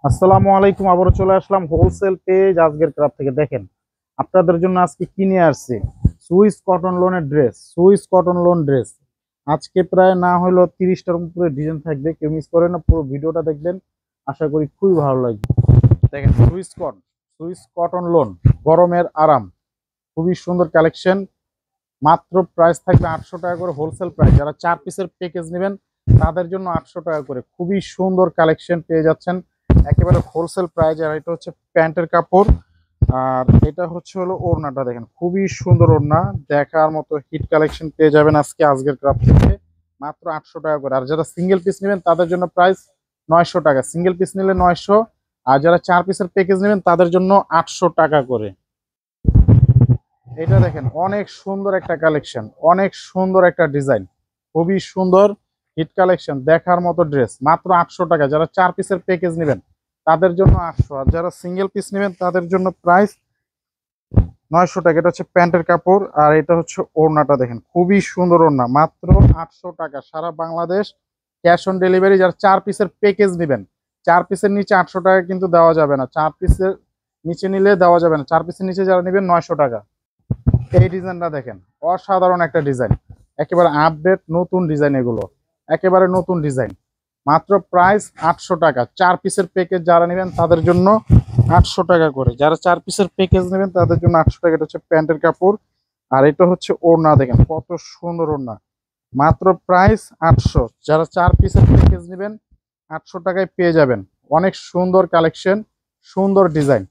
আসসালামু আলাইকুম। আবারও চলে আসলাম হোলসেল পেজ আজকের ক্রাফট থেকে। দেখেন আপনাদের জন্য আজকে কিনে আসছি সুইস কটন লোনের dress. Swiss cotton loan dress আজকে প্রায় না হলেও 30টার উপরে ডিজাইন থাকবে, কেউ মিস করে না, পুরো ভিডিওটা দেখবেন, আশা করি খুবই ভালো লাগবে। দেখেন সুইস কটন লোন, গরমের আরাম, খুবই সুন্দর কালেকশন। মাত্র প্রাইস থাকবে 800 টাকা করে হোলসেল প্রাইস। যারা 4 পিসের প্যাকেজ নেবেন তাদের জন্য 800 টাকা করে খুবই সুন্দর কালেকশন পেয়ে যাচ্ছেন একেবারে হোলসেল প্রাইস। আর এটা হচ্ছে প্যান্টের কাপড়, আর এটা হচ্ছে হলো ওড়নাটা। দেখেন খুবই সুন্দর ওড়না, দেখার মতো হিট কালেকশন পেয়ে যাবেন আজকের ক্রাফট থেকে মাত্র 800 টাকা করে। আর যারা সিঙ্গেল পিস নেবেন তাদের জন্য প্রাইস 900 টাকা, সিঙ্গেল পিস নিলে 900। আর যারা 4 পিসের প্যাকেজ নেবেন তাদের জন্য 800 টাকা করে। এটা দেখেন অনেক সুন্দর একটা কালেকশন, অনেক সুন্দর একটা ডিজাইন, খুবই সুন্দর হিট কালেকশন, দেখার মতো ড্রেস। মাত্র 800 টাকা। যারা 4 পিসের প্যাকেজ নেবেন তাদের জন্য 800, আর যারা সিঙ্গেল পিস নেবেন তাদের জন্য প্রাইস 900 টাকা। এটা হচ্ছে প্যান্টের কাপড়, আর এটা হচ্ছে ওড়নাটা। দেখেন খুবই সুন্দর ওড়না, মাত্র 800 টাকা সারা বাংলাদেশ ক্যাশ অন ডেলিভারি। যারা 4 পিসের প্যাকেজ নেবেন, 4 পিসের নিচে 800 টাকা কিন্তু দেওয়া যাবে না, 4 পিসের নিচে নিলে দেওয়া যাবে না। 4 পিসের নিচে যারা নেবেন 900 টাকা। এই ডিজাইনটা দেখেন, অসাধারণ একটা ডিজাইন, একেবারে আপডেট নতুন ডিজাইন, এগুলো একেবারে নতুন ডিজাইন। মাত্র প্রাইস 800 টাকা। 4 পিসের প্যাকেজ যারা নেবেন তাদের জন্য 800 টাকা করে। যারা 4 পিসের প্যাকেজ নেবেন তাদের জন্য 800 টাকা। এটা হচ্ছে প্যান্টের কাপড়, আর এটা হচ্ছে ওড়না। দেখেন কত সুন্দর ওড়না, মাত্র প্রাইস 800। যারা 4 পিসের প্যাকেজ নেবেন 800 টাকায় পেয়ে যাবেন। অনেক সুন্দর কালেকশন, সুন্দর ডিজাইন,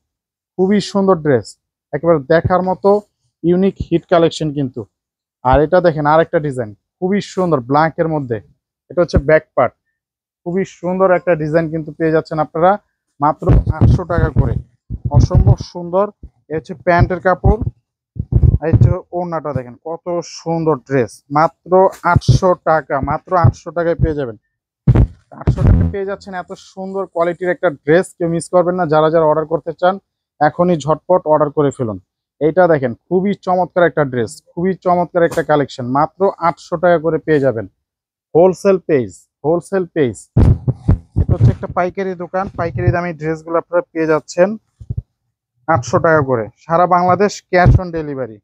খুবই সুন্দর ড্রেস, একেবারে দেখার মতো ইউনিক হিট কালেকশন কিন্তু। আর এটা দেখেন আরেকটা ডিজাইন, খুবই সুন্দর ব্ল্যাকের মধ্যে। এটা হচ্ছে ব্যাক পার্ট, খুবই সুন্দর একটা ডিজাইন কিন্তু পেয়ে যাচ্ছেন আপনারা মাত্র 800 টাকা করে। অসম্ভব সুন্দর। এ হচ্ছে প্যান্টের কাপড়, এই হচ্ছে ওড়নাটা। দেখেন কত সুন্দর ড্রেস, মাত্র 800 টাকা। মাত্র 800 টাকায় পেয়ে যাবেন। 800 টাকা পেয়ে যাচ্ছেন এত সুন্দর কোয়ালিটির একটা ড্রেস, কেউ মিস করবেন না। যারা যারা অর্ডার করতে চান এখনই ঝটপট অর্ডার করে ফেলুন। এইটা দেখেন খুবই চমৎকার একটা ড্রেস, খুবই চমৎকার একটা কালেকশন, মাত্র 800 টাকা করে পেয়ে যাবেন হোলসেল পেজ। হোলসেল পেজ, এটা হচ্ছে একটা পাইকারি দোকান, পাইকারি দামে ড্রেসগুলো আপনারা পেয়ে যাচ্ছেন 800 টাকা করে। সারা বাংলাদেশ ক্যাশ অন ডেলিভারি,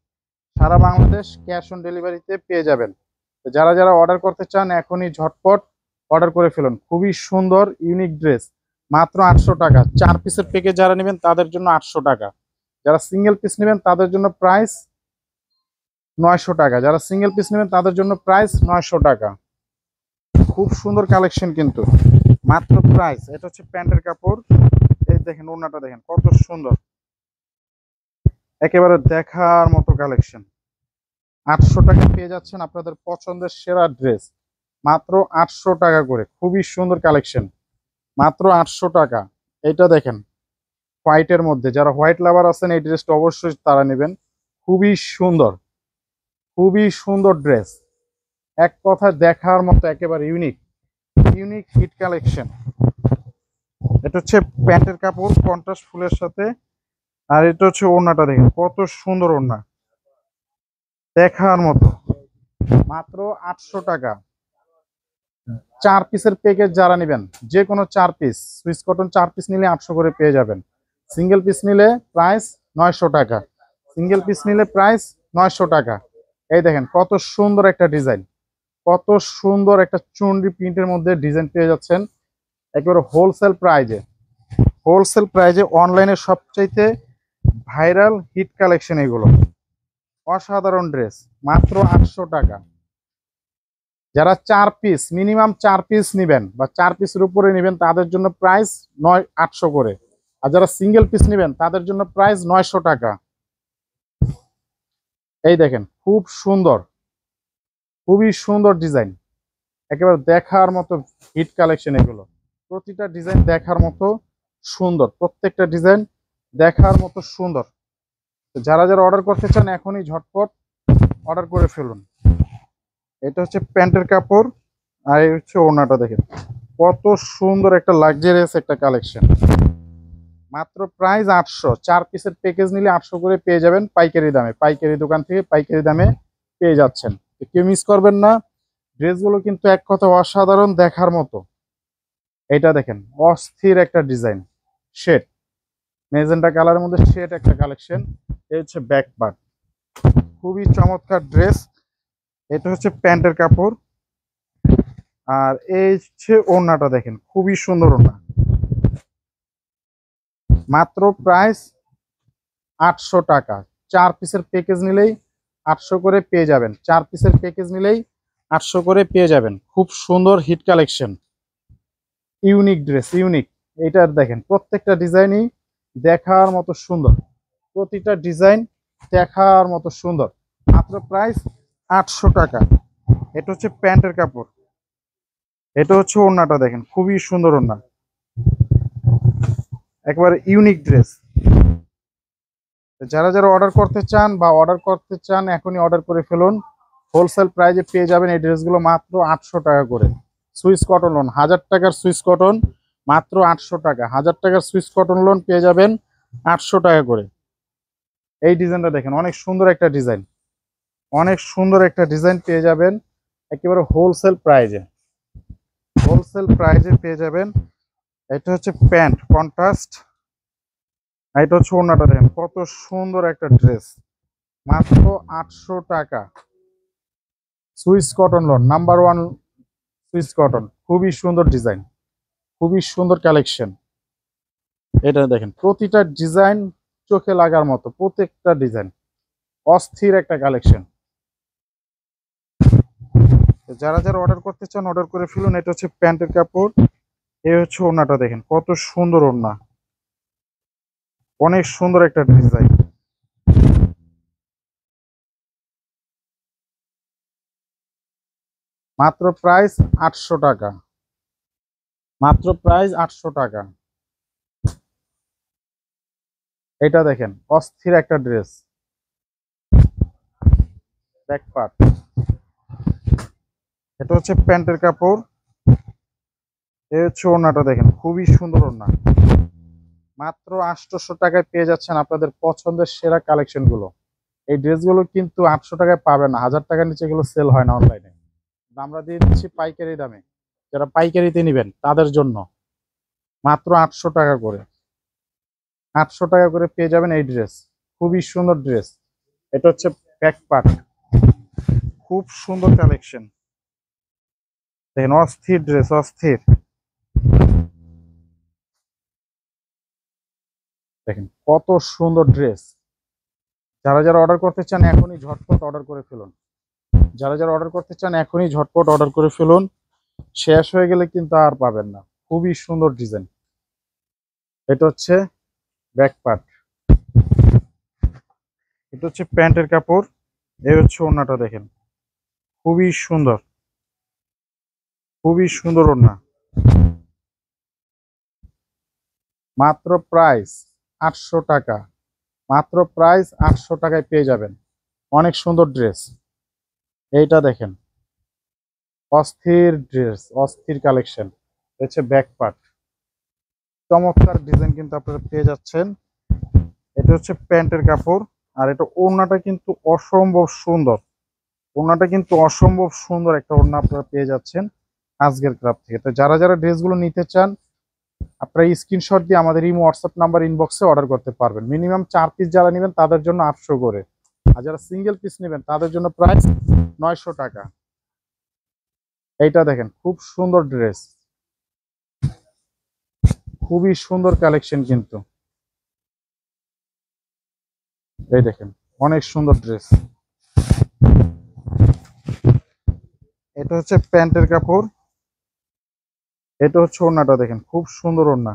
সারা বাংলাদেশ ক্যাশ অন ডেলিভারিতে পেয়ে যাবেন। তো যারা যারা অর্ডার করতে চান এখনই ঝটপট অর্ডার করে ফেলুন। খুবই সুন্দর ইউনিক ড্রেস, মাত্র 800 টাকা। 4 পিসের প্যাকেজ যারা নেবেন তাদের জন্য 800 টাকা। যারা সিঙ্গেল পিস নেবেন তাদের জন্য প্রাইস 900 টাকা। যারা সিঙ্গেল পিস নেবেন তাদের জন্য প্রাইস 900 টাকা। খুব সুন্দর কালেকশন কিন্তু, মাত্র প্রাইস। এটা হচ্ছে প্যান্টের কাপড়, এই দেখেন ওড়নাটা দেখেন কত সুন্দর, একেবারে দেখার মতো কালেকশন। 800 টাকা পেয়ে যাচ্ছেন আপনাদের পছন্দের সেরা ড্রেস, মাত্র 800 টাকা করে। খুবই সুন্দর কালেকশন, মাত্র 800 টাকা। এটা দেখেন হোয়াইটের মধ্যে, যারা হোয়াইট লাভার আছেন এই ড্রেসটা অবশ্যই তারা নেবেন। খুবই সুন্দর, খুবই সুন্দর ড্রেস, এক কথা দেখার মতো, একেবারে ইউনিক, ইউনিক হিট কালেকশন। এটা হচ্ছে প্যান্টের কাপড় কন্ট্রাস্ট ফুলের সাথে, আর এটা হচ্ছে ওড়নাটা। দেখেন কত সুন্দর ওড়না, দেখার মতো, মাত্র 800 টাকা। 4 পিসের প্যাকেজ যারা নেবেন, যে কোনো 4 পিস সুইস কটন 4 পিস নিলে 800 করে পেয়ে যাবেন। সিঙ্গেল পিস নিলে প্রাইস 900 টাকা, সিঙ্গেল পিস নিলে প্রাইস 900 টাকা। এই দেখেন কত সুন্দর একটা ডিজাইন, কত সুন্দর একটা চুনরি প্রিন্টের মধ্যে ডিজাইন পেয়ে যাচ্ছেন একেবারে হোলসেল প্রাইজে। হোলসেল প্রাইজে অনলাইনে সবচাইতে ভাইরাল হিট কালেকশন এগুলো, অসাধারণ ড্রেস, মাত্র 800 টাকা। যারা 4 পিস মিনিমাম 4 পিস নেবেন বা 4 পিসের উপরে নেবেন তাদের জন্য প্রাইস 800 করে। আর যারা সিঙ্গেল পিস নেবেন তাদের জন্য প্রাইস 900 টাকা। এই দেখেন খুব সুন্দর, খুবই সুন্দর ডিজাইন, একেবারে দেখার মতো হিট কালেকশন এগুলো। প্রতিটা ডিজাইন দেখার মতো সুন্দর, প্রত্যেকটা ডিজাইন দেখার মতো সুন্দর। তো যারা যারা অর্ডার করতে চান এখনই ঝটপট অর্ডার করে ফেলুন। এটা হচ্ছে প্যান্টের কাপড়, আর এই হচ্ছে ওড়নাটা। দেখেন কত সুন্দর একটা লাক্সারিয়াস একটা কালেকশন, মাত্র প্রাইস 800। 4 পিসের প্যাকেজ নিলে 800 করে পেয়ে যাবেন পাইকারি দামে, পাইকারি দোকান থেকে পাইকারি দামে পেয়ে যাচ্ছেন। তো কেউ মিস করবেন না, ড্রেসগুলো কিন্তু এক কথা অসাধারণ, দেখার মতো। এটা দেখেন অস্থির একটা ডিজাইন, শেড, মেজেন্টা কালারের মধ্যে শেড একটা কালেকশন। এই হচ্ছে ব্যাক পার্ট, খুবই চমৎকার ড্রেস। এটা হচ্ছে প্যান্টের কাপড়, আর এই হচ্ছে ওড়নাটা দেখেন, খুবই সুন্দর ওড়না। মাত্র প্রাইস 800 টাকা। 4 পিসের প্যাকেজ নিলেই 800 করে পেয়ে যাবেন। 4 পিসের প্যাকেজ নিলেই 800 করে পেয়ে যাবেন। খুব সুন্দর hit collection, unique dress, unique. এইটার দেখেন প্রত্যেকটা ডিজাইনই দেখার মতো সুন্দর, প্রতিটা ডিজাইন দেখার মতো সুন্দর। মাত্র প্রাইস 800 টাকা। এটা হচ্ছে প্যান্টের কাপড়, এটা হচ্ছে ওড়নাটা দেখেন, খুবই সুন্দর ওড়না, একেবারে ইউনিক ড্রেস। যারা যারা অর্ডার করতে চান বা অর্ডার করতে চান এখনই অর্ডার করে ফেলুন। হোলসেল প্রাইজে পেয়ে যাবেন এই ড্রেসগুলো মাত্র 800 টাকা করে। সুইস কটন লোন, 1000 টাকার সুইস কটন মাত্র 800 টাকা। 1000 টাকার সুইস কটন লোন পেয়ে যাবেন 800 টাকা করে। এই ডিজাইনটা দেখেন, অনেক সুন্দর একটা ডিজাইন, অনেক সুন্দর একটা ডিজাইন পেয়ে যাবেন একেবারে হোলসেল প্রাইজে। হোলসেল প্রাইজে পেয়ে যাবেন। এটা হচ্ছে প্যান্ট কন্ট্রাস্ট, এটা হচ্ছে ওড়নাটা দেখেন, কত সুন্দর একটা ড্রেস, মাত্র 800 টাকা। Swiss cotton loan, number 1 Swiss cotton, খুবই সুন্দর ডিজাইন, খুবই সুন্দর কালেকশন। এটা দেখেন প্রতিটা ডিজাইন চোখে লাগার মতো, প্রত্যেকটা ডিজাইন অস্থির একটা কালেকশন। যারা যারা অর্ডার করতে চান অর্ডার করে ফেলুন। এটা হচ্ছে প্যান্টের কাপড়, এই হচ্ছে ওড়নাটা দেখেন, কত সুন্দর ওড়না, অনেক সুন্দর একটা ডিজাইন। মাত্র প্রাইস 800 টাকা, মাত্র প্রাইস 800 টাকা। এটা দেখেন অস্থির একটা ড্রেস, ব্যাক পার্ট। এটা হচ্ছে প্যান্টের কাপড়, এই হচ্ছে ওড়নাটা দেখেন, খুবই সুন্দর ওড়না। মাত্র 800 টাকায় পেয়ে যাচ্ছেন আপনাদের পছন্দের সেরা কালেকশন গুলো। এই ড্রেসগুলো কিন্তু 800 টাকায় পাবেন না, 1000 টাকার নিচে এগুলো সেল হয় না অনলাইনে। আমরা দিয়ে দিচ্ছি পাইকারি দামে, যারা পাইকারিতে নেবেন তাদের জন্য মাত্র 800 টাকা করে। 800 টাকা করে পেয়ে যাবেন এই ড্রেস, খুবই সুন্দর ড্রেস। এটা হচ্ছে ব্যাক পার্ট, খুব সুন্দর কালেকশন দেখেন, অস্থির ড্রেস, অস্থির। দেখেন কত সুন্দর ড্রেস। যারা যারা অর্ডার করতে চান এখনই ঝটপট অর্ডার করে ফেলুন। যারা যারা অর্ডার করতে চান এখনই ঝটপট অর্ডার করে ফেলুন, শেষ হয়ে গেলে কিন্তু আর পাবেন না। খুবই সুন্দর ডিজাইন। এটা হচ্ছে ব্যাক পার্ট, এটা হচ্ছে প্যান্টের কাপড়, এই হচ্ছে ওড়নাটা দেখেন, খুবই সুন্দর, খুবই সুন্দর ওড়না। মাত্র প্রাইস 800 টাকা, মাত্র প্রাইস 800 টাকায় পেয়ে যাবেন অনেক সুন্দর ড্রেস। এইটা দেখেন অস্থির ড্রেস, অস্থির কালেকশন। হচ্ছে ব্যাক পার্ট, চমৎকার ডিজাইন কিন্তু আপনারা পেয়ে যাচ্ছেন। এটা হচ্ছে প্যান্টের কাপড়, আর এটা ওড়নাটা কিন্তু অসম্ভব সুন্দর, ওড়নাটা কিন্তু অসম্ভব সুন্দর একটা ওড়না আপনারা পেয়ে যাচ্ছেন আজকের ক্রাফট থেকে। তো যারা যারা ড্রেসগুলো নিতে চান আপনারা স্ক্রিনশট দিয়ে আমাদের এই হোয়াটসঅ্যাপ নাম্বার ইনবক্সে অর্ডার করতে পারবেন। মিনিমাম 4 পিস যারা নেবেন তাদের জন্য 800 করে, আর যারা সিঙ্গেল পিস নেবেন তাদের জন্য প্রাইস 900 টাকা। এইটা দেখেন খুব সুন্দর ড্রেস, খুবই সুন্দর কালেকশন কিন্তু। এই দেখেন অনেক সুন্দর ড্রেস। এটা হচ্ছে প্যান্টের কাপড়, এটা হচ্ছে ওড়নাটা দেখেন, খুব সুন্দর ওড়না।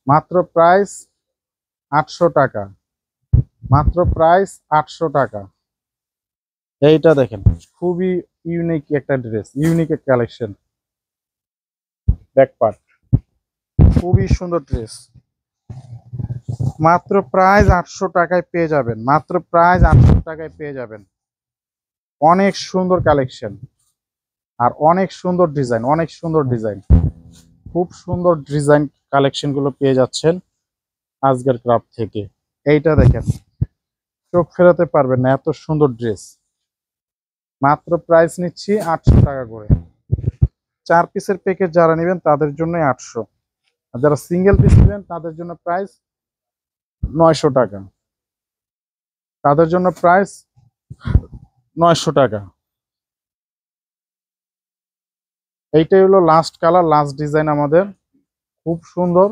মাত্র প্রাইস 800 টাকা, মাত্র প্রাইস 800 টাকা। এইটা দেখেন খুবই ইউনিক একটা ড্রেস, ইউনিক একটা কালেকশন। ব্যাক পার্ট, খুবই সুন্দর ড্রেস, মাত্র প্রাইস 800 টাকায় পেয়ে যাবেন, মাত্র প্রাইস 800 টাকায় পেয়ে যাবেন। অনেক সুন্দর কালেকশন আর অনেক সুন্দর ডিজাইন, অনেক সুন্দর ডিজাইন, খুব সুন্দর ডিজাইন কালেকশন গুলো পেয়ে যাচ্ছেন আজকের ক্রাফট থেকে। এইটা দেখেন চোখ ফেরাতে পারবেন না, এত সুন্দর ড্রেস। মাত্র প্রাইস নিচ্ছি 800 টাকা করে। 4 পিসের প্যাকেজ যারা নেবেন তাদের জন্য 800, আর যারা সিঙ্গেল পিস নেবেন তাদের জন্য প্রাইস 900 টাকা, তাদের জন্য প্রাইস 900 টাকা। এইটাই হলো লাস্ট কালার, লাস্ট ডিজাইন আমাদের, খুব সুন্দর।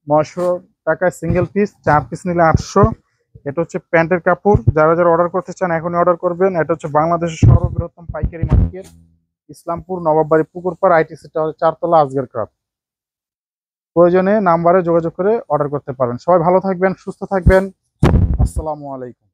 900 টাকায় সিঙ্গেল পিস, 4 পিস নিলে 800। এটা হচ্ছে প্যান্টের কাপড়, যারা যারা অর্ডার করতে চান এখনই অর্ডার করবেন। এটা হচ্ছে বাংলাদেশের সর্ববৃহত্তম পাইকারি market, Islampur Nawabbari পুকুরপাড় ITC tower 4 তলা, আজকের ক্রাফট। প্রয়োজনে নাম্বারে যোগাযোগ করে অর্ডার করতে পারেন। সবাই ভালো থাকবেন, সুস্থ থাকবেন। আসসালামু আলাইকুম।